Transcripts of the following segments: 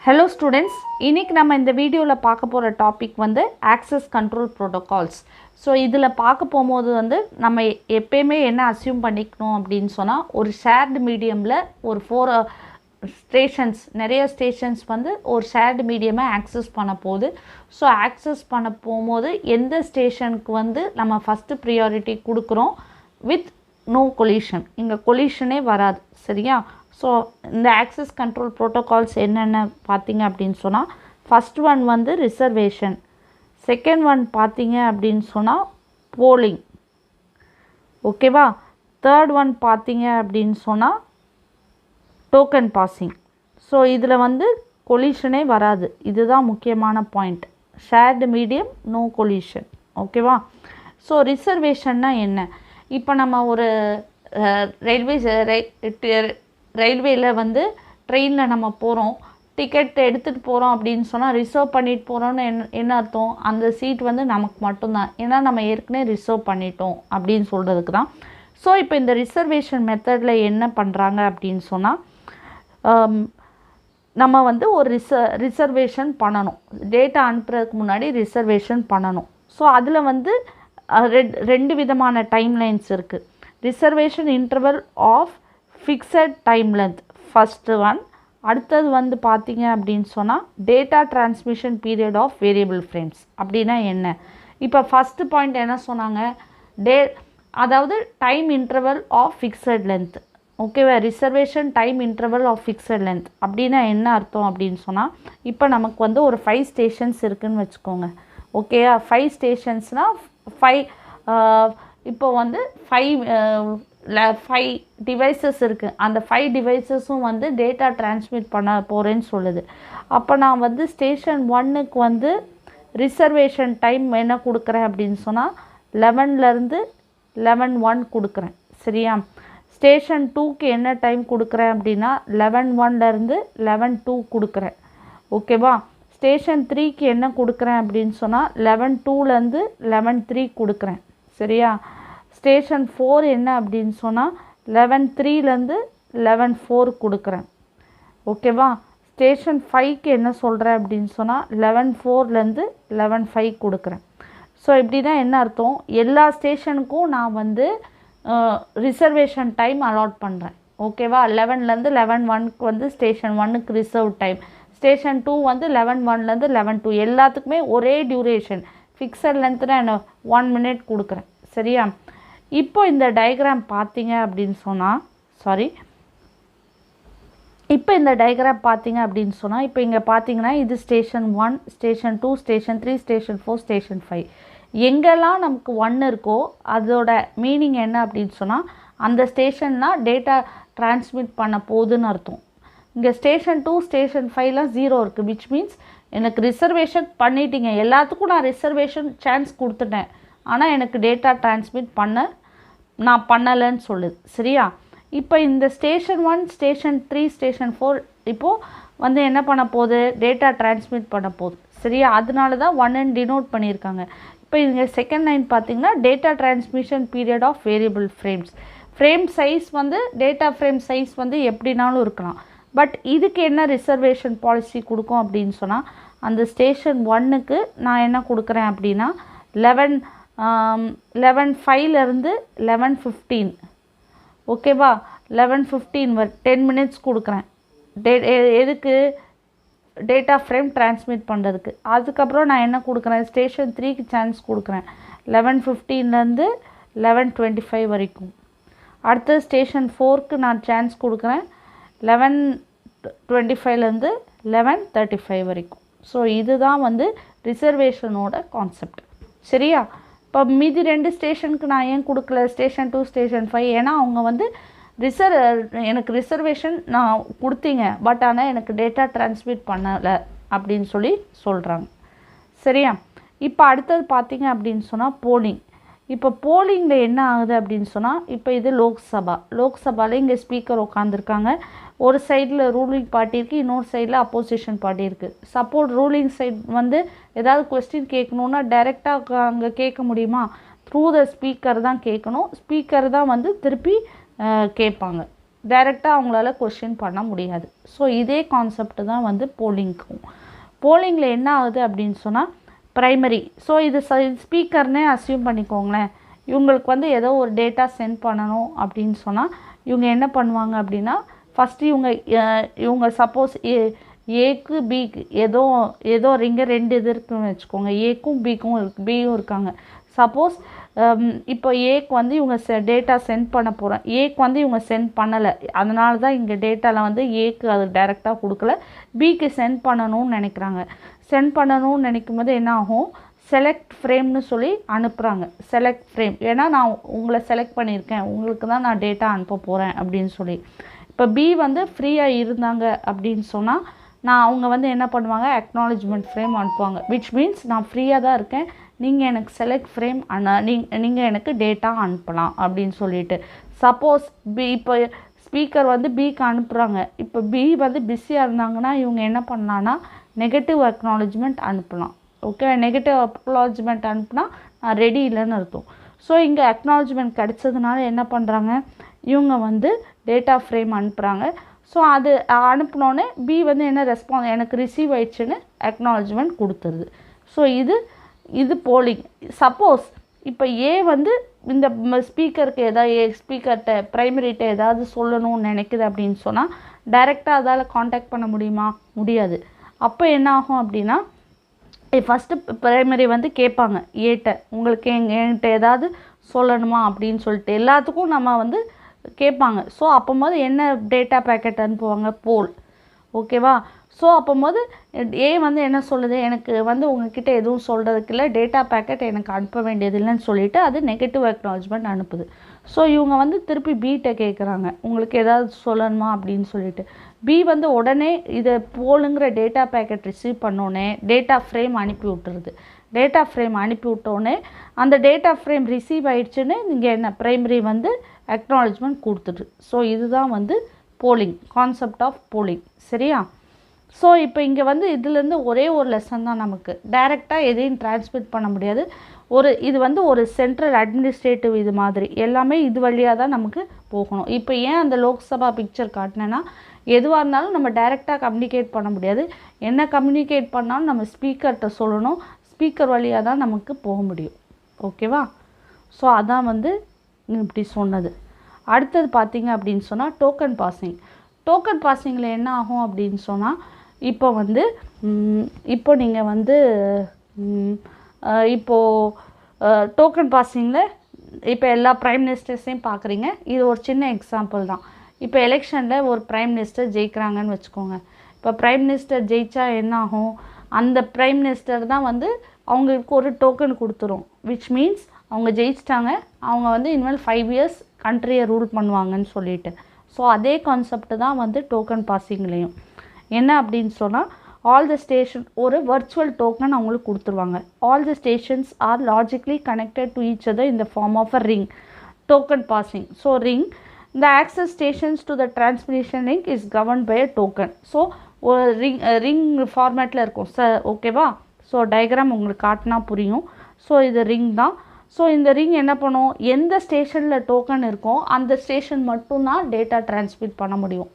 Hello students, இன்னைக்கு நம்ம இந்த வீடியோல பார்க்க போற டாபிக் வந்து access control protocols. ஸோ இதில் பார்க்க போகும்போது வந்து நம்ம எப்பயுமே என்ன அசியூம் பண்ணிக்கணும் அப்படின்னு சொன்னால், ஒரு ஷேர்டு மீடியமில் ஒரு 4 ஸ்டேஷன்ஸ் நிறைய ஸ்டேஷன்ஸ் வந்து ஒரு ஷேர்டு மீடியமை ஆக்சஸ் பண்ண போகுது. ஸோ ஆக்சஸ் பண்ண போகும்போது எந்த ஸ்டேஷனுக்கு வந்து நம்ம ஃபஸ்ட்டு ப்ரியாரிட்டி கொடுக்குறோம் வித் நோ கொலிஷன், இங்கே கொலிஷனே வராது. சரியா? ஸோ இந்த ஆக்சஸ் கண்ட்ரோல் ப்ரோட்டோகால்ஸ் என்னென்ன பார்த்தீங்க அப்படின்னு சொன்னால், ஃபஸ்ட் ஒன் வந்து ரிசர்வேஷன், செகண்ட் ஒன் பார்த்தீங்க அப்படின்னு சொன்னால் போலிங், ஓகேவா? தேர்ட் ஒன் பார்த்தீங்க அப்படின்னு சொன்னால் டோக்கன் பாசிங். ஸோ இதில் வந்து கொலிஷனே வராது, இதுதான் முக்கியமான point. Shared medium, no collision, ஓகேவா? ஸோ ரிசர்வேஷன்னா என்ன? இப்போ நம்ம ஒரு ரயில்வேயில் வந்து ட்ரெயினில் நம்ம போகிறோம், டிக்கெட் எடுத்துகிட்டு போகிறோம் அப்படின்னு சொன்னால் ரிசர்வ் பண்ணிட்டு போகிறோன்னு என்ன அர்த்தம்? அந்த சீட் வந்து நமக்கு மட்டும்தான், ஏன்னா நம்ம ஏற்கனவே ரிசர்வ் பண்ணிட்டோம் அப்படின்னு சொல்கிறதுக்கு தான். ஸோ இப்போ இந்த ரிசர்வேஷன் மெத்தடில் என்ன பண்ணுறாங்க அப்படின்னு சொன்னால், நம்ம வந்து ஒரு ரிசர்வேஷன் பண்ணணும், டேட்டா அனுப்புறதுக்கு முன்னாடி ரிசர்வேஷன் பண்ணணும். ஸோ அதில் வந்து ரெண்டு விதமான டைம் லைன்ஸ் இருக்குது. Reservation interval of fixed time length first one. அடுத்தது வந்து பார்த்தீங்க அப்படின்னு சொன்னால் data transmission period of variable frames. அப்படின்னா என்ன? இப்போ ஃபஸ்ட்டு பாயிண்ட் என்ன சொன்னாங்க? அதாவது time interval of fixed length, ஓகேவா? Reservation time interval of fixed length அப்படின்னா என்ன அர்த்தம் அப்படின்னு சொன்னால், இப்போ நமக்கு வந்து ஒரு 5 ஸ்டேஷன்ஸ் இருக்குதுன்னு வச்சுக்கோங்க, ஓகேயா? 5 ஸ்டேஷன்ஸ்னால் 5 இப்போ வந்து 5 டிவைசஸ் இருக்குது. அந்த 5 டிவைசஸும் வந்து டேட்டா டிரான்ஸ்மிட் பண்ண போகிறேன்னு சொல்லுது. அப்போ நான் வந்து ஸ்டேஷன் 1க்கு வந்து ரிசர்வேஷன் டைம் என்ன கொடுக்குறேன் அப்படின்னு சொன்னால் 11லேருந்து 11:01 கொடுக்குறேன். சரியா? ஸ்டேஷன் 2க்கு என்ன டைம் கொடுக்குறேன் அப்படின்னா 11:01லேருந்து 11:02 கொடுக்குறேன், ஓகேவா? ஸ்டேஷன் 3க்கு என்ன கொடுக்குறேன் அப்படின்னு சொன்னால் 11:02லேருந்து 11:03 கொடுக்குறேன். சரியா? ஸ்டேஷன் 4 என்ன அப்படின்னு சொன்னால் 11:03லேருந்து 11:04 கொடுக்குறேன், ஓகேவா? ஸ்டேஷன் 5க்கு என்ன சொல்கிறேன் அப்படின்னு சொன்னால் 11:04லேருந்து 11:05 கொடுக்குறேன். ஸோ இப்படி தான் என்ன அர்த்தம்? எல்லா ஸ்டேஷனுக்கும் நான் வந்து ரிசர்வேஷன் டைம் அலாட் பண்ணுறேன், ஓகேவா? 11லேருந்து 11:01க்கு வந்து ஸ்டேஷன் 1க்கு ரிசர்வ் டைம், ஸ்டேஷன் 2 வந்து 11:01லேருந்து 11:02 எல்லாத்துக்குமே ஒரே டியூரேஷன், ஃபிக்ஸட் லென்த்னா என்ன 1 மினிட் கொடுக்குறேன். சரியா? இப்போ இந்த டயக்ராம் பார்த்தீங்க அப்படின்னு சொன்னால் இப்போ இங்கே பார்த்தீங்கன்னா இது station 1, station 2, station 3, station 4, station 5. எங்கெல்லாம் நமக்கு 1 இருக்கோ அதோட மீனிங் என்ன அப்படின்னு சொன்னால், அந்த ஸ்டேஷன்னால் டேட்டா டிரான்ஸ்மிட் பண்ண போகுதுன்னு அர்த்தம். இங்கே ஸ்டேஷன் 2, ஸ்டேஷன் 5லாம் 0 இருக்குது, விச் மீன்ஸ் எனக்கு ரிசர்வேஷன் பண்ணிட்டீங்க, எல்லாத்துக்கும் நான் ரிசர்வேஷன் சான்ஸ் கொடுத்துட்டேன், ஆனால் எனக்கு டேட்டா டிரான்ஸ்மிட் நான் பண்ணலைன்னு சொல்லுது. சரியா? இப்போ இந்த ஸ்டேஷன் 1, ஸ்டேஷன் 3, ஸ்டேஷன் 4 இப்போது வந்து என்ன பண்ண போகுது? டேட்டா டிரான்ஸ்மிட் பண்ண போகுது. சரியா? அதனால தான் 1ன்னு டினோட் பண்ணியிருக்காங்க. இப்போ இங்கே செகண்ட் லைன் பார்த்தீங்கன்னா data transmission period of variable frames. Frame size வந்து டேட்டா ஃப்ரேம் சைஸ் வந்து எப்படினாலும் இருக்கலாம். பட் இதுக்கு என்ன ரிசர்வேஷன் பாலிசி கொடுக்கும் அப்படின்னு சொன்னால், அந்த ஸ்டேஷன் 1க்கு நான் என்ன கொடுக்குறேன் அப்படின்னா 11:05லேருந்து 11:15, ஓகேவா? 11:15 10 மினிட்ஸ் கொடுக்குறேன். எதுக்கு? டேட்டா ஃப்ரேம் டிரான்ஸ்மிட் பண்ணுறதுக்கு. அதுக்கப்புறம் நான் என்ன கொடுக்குறேன்? ஸ்டேஷன் 3க்கு சான்ஸ் கொடுக்குறேன் 11:15லேருந்து 11:25 வரைக்கும். அடுத்து ஸ்டேஷன் 4க்கு நான் சான்ஸ் கொடுக்குறேன் 11:25லேருந்து 11:35 வரைக்கும். ஸோ இதுதான் வந்து ரிசர்வேஷனோட கான்செப்ட். சரியா? இப்போ மீதி 2 ஸ்டேஷனுக்கு நான் ஏன் கொடுக்கல, ஸ்டேஷன் 2, ஸ்டேஷன் 5? ஏன்னா அவங்க வந்து எனக்கு ரிசர்வேஷன் நான் கொடுத்தீங்க, பட் ஆனால் எனக்கு டேட்டா டிரான்ஸ்மிட் பண்ணலை அப்படின்னு சொல்கிறாங்க. சரியா? இப்போ அடுத்தது பார்த்தீங்க அப்படின்னு சொன்னால் போலிங். இப்போ போலிங்கில் என்ன ஆகுது அப்படின்னு சொன்னால், இப்போ இது லோக்சபாவில் இங்கே ஸ்பீக்கர் உட்காந்துருக்காங்க, ஒரு சைடில் ரூலிங் பார்ட்டி இருக்குது, இன்னொரு சைடில் அப்போசிஷன் பார்ட்டி இருக்குது. சப்போர்ட் ரூலிங் சைட் வந்து ஏதாவது கொஸ்டின் கேட்கணுன்னா டைரெக்டாக அங்கே கேட்க முடியுமா? த்ரூ த ஸ்பீக்கர் தான் கேட்கணும், ஸ்பீக்கர் தான் வந்து திருப்பி கேட்பாங்க. டைரெக்டாக அவங்களால கொஷின் பண்ண முடியாது. ஸோ இதே கான்செப்ட் தான் வந்து போலிங்க்கும். போலிங்கில் என்ன ஆகுது அப்படின்னு சொன்னால் ப்ரைமரி, ஸோ இது ஸ்பீக்கர்னே அஸ்யூம் பண்ணிக்கோங்களேன். இவங்களுக்கு வந்து ஏதோ ஒரு டேட்டா சென்ட் பண்ணணும் அப்படின்னு சொன்னால் இவங்க என்ன பண்ணுவாங்க அப்படின்னா ஃபஸ்ட்டு இவங்க சப்போஸ் ஏக்கு பிக்கு ஏதோ ரிங்க 2 இது இருக்குன்னு வச்சுக்கோங்க. ஏக்கும் பியும் இருக்காங்க. சப்போஸ் இப்போ ஏக்கு வந்து இவங்க டேட்டா சென்ட் பண்ண போகிறேன், ஏக்கு வந்து இவங்க சென்ட் பண்ணலை, அதனால தான் இங்கே டேட்டாவில் வந்து ஏக்கு அது டைரெக்டாக கொடுக்கல, பிக்கு சென்ட் பண்ணணும்னு நினைக்கிறாங்க. சென்ட் பண்ணணும்னு நினைக்கும் போது என்ன ஆகும், செலக்ட் ஃப்ரேம்னு சொல்லி அனுப்புகிறாங்க. செலக்ட் ஃப்ரேம், ஏன்னா நான் உங்களை செலக்ட் பண்ணியிருக்கேன், உங்களுக்கு தான் நான் டேட்டா அனுப்ப போகிறேன் அப்படின்னு சொல்லி. இப்போ பி வந்து ஃப்ரீயாக இருந்தாங்க அப்படின்னு சொன்னால் அவங்க வந்து என்ன பண்ணுவாங்க, அக்னாலஜ்மெண்ட் ஃப்ரேம் அனுப்புவாங்க. விச் மீன்ஸ் நான் ஃப்ரீயாக தான் இருக்கேன், நீங்கள் எனக்கு செலக்ட் ஃப்ரேம் நீங்கள் எனக்கு டேட்டா அனுப்பலாம் அப்படின்னு சொல்லிட்டு. சப்போஸ் இப்போ ஸ்பீக்கர் வந்து பிக்கு அனுப்புகிறாங்க, இப்போ பி வந்து பிஸியாக இருந்தாங்கன்னா இவங்க என்ன பண்ணலான்னா நெகட்டிவ் அக்னாலஜ்மெண்ட் அனுப்பலாம். ஓகே, நெகட்டிவ் அக்னாலஜ்மெண்ட் அனுப்புனா நான் ரெடி இல்லைன்னு அர்த்தம். ஸோ இங்கே அக்னாலஜ்மெண்ட் கிடச்சதுனால என்ன பண்ணுறாங்க, இவங்க வந்து டேட்டா ஃப்ரேம் அனுப்புகிறாங்க. ஸோ அது அனுப்பினோடனே பி வந்து என்ன ரெஸ்பான்ஸ், எனக்கு ரிசீவ் ஆயிடுச்சுன்னு அக்னாலஜ்மெண்ட் கொடுத்துருது. ஸோ இது போலிங். சப்போஸ் இப்போ ஏ வந்து இந்த ஸ்பீக்கருக்கு ஸ்பீக்கர்கிட்ட ப்ரைமரிகிட்ட ஏதாவது சொல்லணும்னு நினைக்குது அப்படின்னு சொன்னால் டைரெக்டாக அதால் காண்டாக்ட் பண்ண முடியாது. அப்போ என்ன ஆகும் அப்படின்னா ஃபஸ்ட்டு ப்ரைமரி வந்து கேட்பாங்க ஏட்ட, உங்களுக்கு என்கிட்ட ஏதாவது சொல்லணுமா அப்படின்னு சொல்லிட்டு எல்லாத்துக்கும் நம்ம வந்து கேட்பாங்க. ஸோ அப்போது என்ன டேட்டா பேக்கெட் அனுப்புவாங்க, போல். ஓகேவா? ஸோ அப்போது ஏ வந்து என்ன சொல்லுது, எனக்கு வந்து உங்ககிட்ட எதுவும் சொல்கிறதுக்கு இல்லை, டேட்டா பேக்கெட் எனக்கு அனுப்ப வேண்டியது இல்லைன்னு சொல்லிவிட்டு அது நெகட்டிவ் அக்னாலஜ்மெண்ட் அனுப்புது. ஸோ இவங்க வந்து திருப்பி பிகிட்ட கேட்குறாங்க, உங்களுக்கு ஏதாவது சொல்லணுமா அப்படின்னு சொல்லிட்டு. பி வந்து உடனே இதை போலுங்கிற டேட்டா பேக்கெட் ரிசீவ் பண்ணோடனே டேட்டா ஃப்ரேம் அனுப்பி விட்டுருது. டேட்டா ஃப்ரேம் அனுப்பி விட்டோடனே அந்த டேட்டா ஃப்ரேம் ரிசீவ் ஆயிடுச்சுன்னு இங்கே என்ன ப்ரைமரி வந்து அக்னாலஜ்மெண்ட் கொடுத்துட்டு. ஸோ இதுதான் வந்து போலிங், கான்செப்ட் ஆஃப் போலிங். சரியா? ஸோ இப்போ இங்கே வந்து இதுலேருந்து ஒரே ஒரு லெசன் தான், நமக்கு டைரெக்டாக எதையும் டிரான்ஸ்மிட் பண்ண முடியாது. இது வந்து ஒரு சென்ட்ரல் அட்மினிஸ்ட்ரேட்டிவ் இது மாதிரி எல்லாமே இது வழியாக தான் நமக்கு போகணும். இப்போ ஏன் அந்த லோக்சபா பிக்சர் காட்டினேன்னா எதுவாக இருந்தாலும் நம்ம டைரெக்டாக கம்யூனிகேட் பண்ண முடியாது. என்ன கம்யூனிகேட் பண்ணாலும் நம்ம ஸ்பீக்கர்கிட்ட சொல்லணும், ஸ்பீக்கர் வழியாக தான் நமக்கு போக முடியும். ஓகேவா? ஸோ அதான் வந்து இப்படி சொன்னது. அடுத்தது பார்த்திங்க அப்படின்னு சொன்னால் டோக்கன் பாசிங். டோக்கன் பாசிங்கில் என்ன ஆகும் அப்படின்னு சொன்னால் இப்போ நீங்கள் வந்து டோக்கன் பாசிங்கில் இப்போ எல்லா ப்ரைம் மினிஸ்டர்ஸையும் பார்க்குறீங்க. இது ஒரு சின்ன எக்ஸாம்பிள் தான். இப்போ எலெக்ஷனில் ஒரு ப்ரைம் மினிஸ்டர் ஜெயிக்கிறாங்கன்னு வச்சுக்கோங்க. இப்போ ப்ரைம் மினிஸ்டர் ஜெயிச்சா என்ன ஆகும், அந்த ப்ரைம் மினிஸ்டர் தான் வந்து அவங்களுக்கு ஒரு டோக்கன் கொடுத்துரும். விச் மீன்ஸ் அவங்க ஜெயிச்சிட்டாங்க, அவங்க வந்து இனிமேல் 5 years கண்ட்ரியை ரூல் பண்ணுவாங்கன்னு சொல்லிட்டு. ஸோ அதே கான்செப்ட் தான் வந்து டோக்கன் பாசிங்லேயும். என்ன அப்படின்னு சொன்னால் ஆல் த ஸ்டேஷன் ஒரு வர்ச்சுவல் டோக்கன் அவங்களுக்கு கொடுத்துருவாங்க. All the stations are logically connected to each other in the form of a ring. Token passing. So ring, the access stations to the transmission link is governed by a token. So ஒரு ring ஃபார்மேட்டில் இருக்கும் sir. ஓகேவா? So diagram உங்களுக்கு காட்டினா புரியும். So இது ring தான். So இந்த ரிங் என்ன பண்ணும், எந்த ஸ்டேஷனில் டோக்கன் இருக்கோ அந்த ஸ்டேஷன் மட்டும்தான் டேட்டா டிரான்ஸ்மிட் பண்ண முடியும்.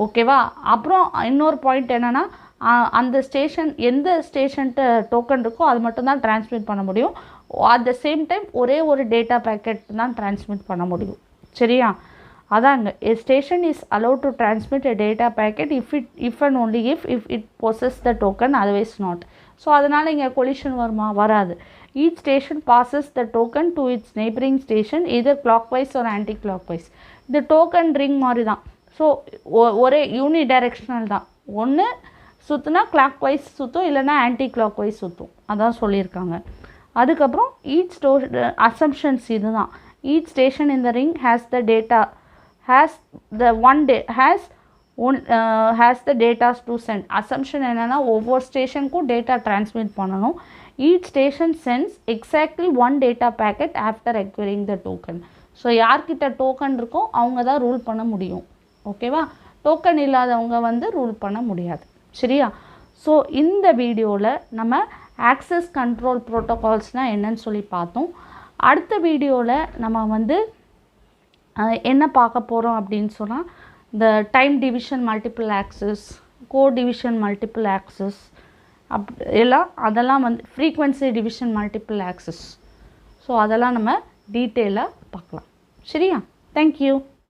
ஓகேவா? அப்புறம் இன்னொரு பாயிண்ட் என்னென்னா அந்த ஸ்டேஷன் எந்த ஸ்டேஷன்ட்டு டோக்கன் இருக்கோ அது மட்டும்தான் டிரான்ஸ்மிட் பண்ண முடியும். அட் த சேம் டைம் ஒரே ஒரு டேட்டா பேக்கெட் தான் டிரான்ஸ்மிட் பண்ண முடியும். சரியா? அதாங்க, a station is allowed to transmit a data packet if and only if it possesses the token, otherwise not. So அதனால் இங்கே கொலிஷன் வருமா? வராது. each station passes the token to its neighboring station either clockwise or anti-clockwise. இது token ring மாதிரி தான். So ஒரே யூனி directional தான். ஒன்று சுற்றுனா கிளாக் வைஸ் சுற்றும், இல்லைனா ஆன்டி கிளாக் வைஸ் சுற்றும். அதான் சொல்லியிருக்காங்க. அதுக்கப்புறம் ஈச் அசம்ஷன்ஸ் இது தான். each station in the ring has the data has the data to send. assumption என்னன்னா ஒவ்வொரு ஸ்டேஷனுக்கும் டேட்டா டிரான்ஸ்மிட் பண்ணணும். each station sends exactly one data packet after acquiring the token. So யார்கிட்ட டோக்கன் இருக்கோ அவங்க தான் rule பண்ண முடியும். ஓகேவா? டோக்கன் இல்லாதவங்க வந்து ரூல் பண்ண முடியாது. சரியா? ஸோ இந்த வீடியோவில் நம்ம ஆக்சஸ் கண்ட்ரோல் ப்ரோட்டோகால்ஸ்னால் என்னன்னு சொல்லி பார்த்தோம். அடுத்த வீடியோவில் நம்ம வந்து என்ன பார்க்க போகிறோம் அப்படின்னு சொன்னால் இந்த டைம் டிவிஷன் மல்டிபிள் ஆக்சஸ், கோ டிவிஷன் மல்டிபிள் ஆக்சஸ் அதெல்லாம் வந்து frequency division multiple access. So அதெல்லாம் நம்ம டீட்டெயிலாக பார்க்கலாம். சரியா? தேங்க்யூ.